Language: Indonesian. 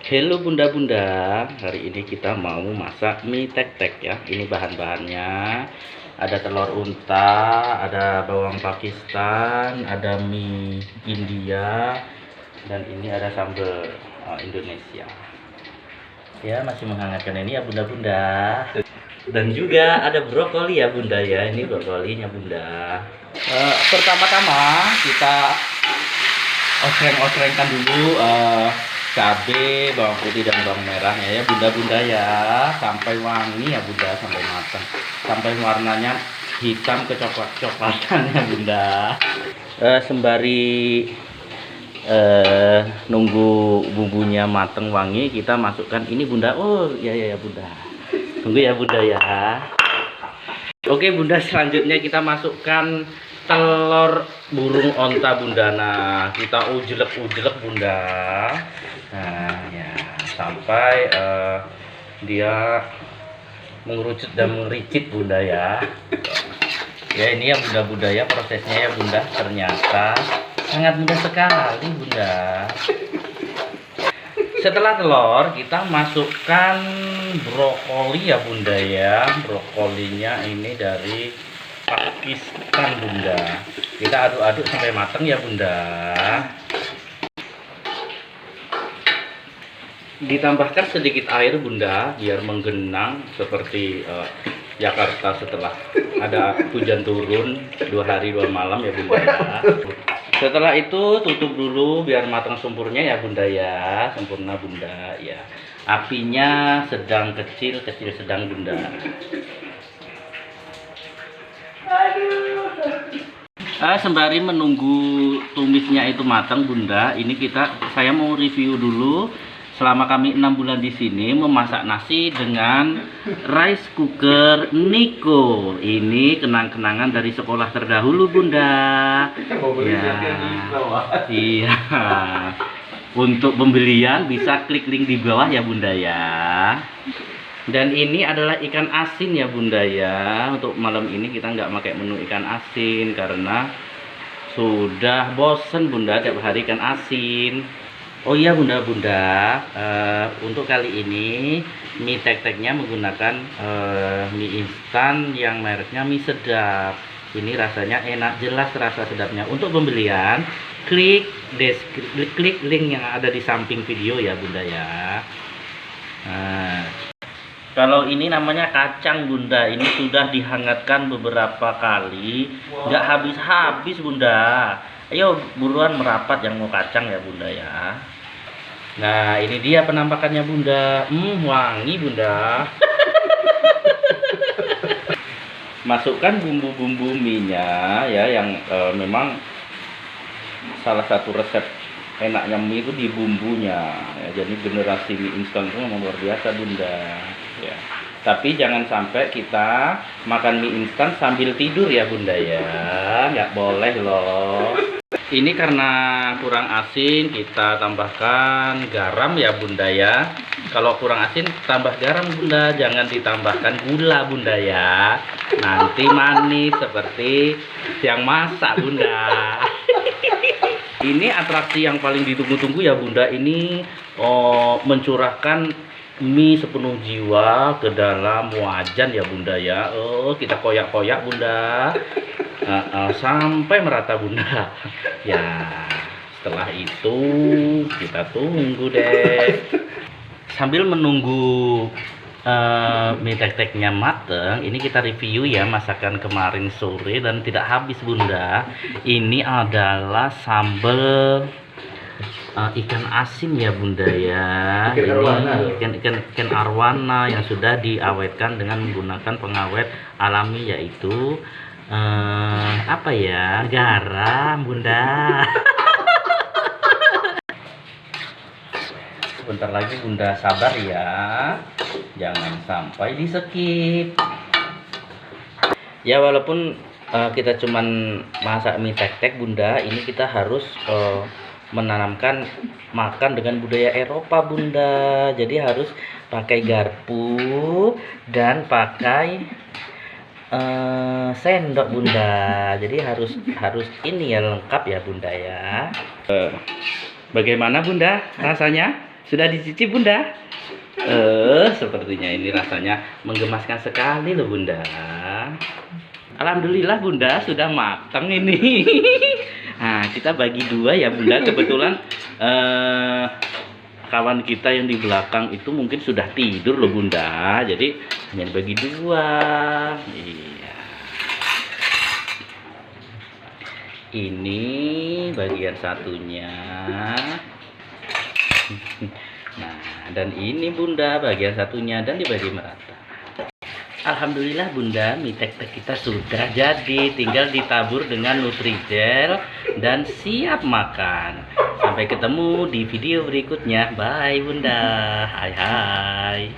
Halo bunda-bunda, hari ini kita mau masak mie tek-tek ya. Ini bahan-bahannya, ada telur unta, ada bawang Pakistan, ada mie India, dan ini ada sambal Indonesia. Ya, masih menghangatkan ini ya bunda-bunda. Dan juga ada brokoli ya bunda ya, ini brokolinya bunda. Pertama-tama kita osreng-osrengkan dulu cabai, bawang putih dan bawang merahnya ya bunda-bunda ya, sampai wangi ya bunda, sampai matang, sampai warnanya hitam kecoklat-coklatan ya bunda. Sembari nunggu bumbunya mateng wangi, kita masukkan ini bunda. Oh ya bunda, tunggu ya bunda ya. Oke bunda, selanjutnya kita masukkan telur burung onta bunda. Nah, kita ujelek bunda. Nah ya, sampai dia mengerucut dan mericit bunda ya. Ya ini ya bunda ya, prosesnya ya bunda, ternyata sangat mudah sekali bunda. Setelah telur, kita masukkan brokoli ya bunda ya. Brokolinya ini dari Pakistan bunda. Kita aduk-aduk sampai matang ya bunda. Ditambahkan sedikit air bunda, biar menggenang seperti Jakarta setelah ada hujan turun 2 hari 2 malam ya bunda ya. Setelah itu tutup dulu biar matang sempurna ya bunda ya, sempurna bunda ya. Apinya sedang kecil sedang bunda. Sembari menunggu tumisnya itu matang bunda, ini saya mau review dulu. Selama kami 6 bulan di sini memasak nasi dengan rice cooker Niko. Ini kenang-kenangan dari sekolah terdahulu bunda. Ya, iya. Untuk pembelian bisa klik link di bawah ya bunda ya. Dan ini adalah ikan asin ya bunda ya. Untuk malam ini kita nggak pakai menu ikan asin karena sudah bosen bunda tiap hari ikan asin. Oh iya bunda-bunda, untuk kali ini mie tek-teknya menggunakan mie instan yang mereknya Mie Sedap. Ini rasanya enak, jelas rasa sedapnya. Untuk pembelian klik link yang ada di samping video ya bunda ya. Nah, kalau ini namanya kacang bunda, ini sudah dihangatkan beberapa kali, nggak habis-habis bunda. Ayo buruan merapat yang mau kacang ya bunda ya. Nah ini dia penampakannya bunda. Wangi bunda. Masukkan bumbu-bumbu mie-nya ya, yang memang salah satu resep enaknya mie itu di bumbunya ya. Jadi generasi mie instan itu memang luar biasa bunda ya. Tapi jangan sampai kita makan mie instan sambil tidur ya bunda ya, nggak boleh loh. Ini karena kurang asin, kita tambahkan garam ya bunda ya. Kalau kurang asin tambah garam bunda, jangan ditambahkan gula bunda ya. Nanti manis seperti yang masak bunda. Ini atraksi yang paling ditunggu-tunggu ya bunda. Ini mencurahkan mie sepenuh jiwa ke dalam wajan ya bunda ya. Kita koyak-koyak bunda sampai merata bunda ya. Setelah itu kita tunggu deh. Sambil menunggu mie tek-teknya mateng, ini kita review ya masakan kemarin sore dan tidak habis bunda. Ini adalah sambal ikan asin ya bunda ya. Ini ikan arwana yang sudah diawetkan dengan menggunakan pengawet alami, yaitu apa ya, garam bunda. Sebentar lagi bunda, sabar ya, jangan sampai di skip ya. Walaupun kita cuman masak mie tek-tek bunda, ini kita harus menanamkan makan dengan budaya Eropa bunda. Jadi harus pakai garpu dan pakai sendok bunda. Jadi harus ini ya, lengkap ya bunda ya. Bagaimana bunda rasanya? Sudah dicicip Bunda? Sepertinya ini rasanya menggemaskan sekali loh Bunda. Alhamdulillah Bunda sudah matang ini. Nah, kita bagi dua ya Bunda. Kebetulan kawan kita yang di belakang itu mungkin sudah tidur loh Bunda. Jadi hanya dibagi dua. Iya. Ini bagian satunya. Nah, dan ini Bunda bagian satunya dan dibagi merata. Alhamdulillah Bunda, mie tek-tek kita sudah jadi, tinggal ditabur dengan Nutrijel dan siap makan. Sampai ketemu di video berikutnya. Bye Bunda. Hai hai.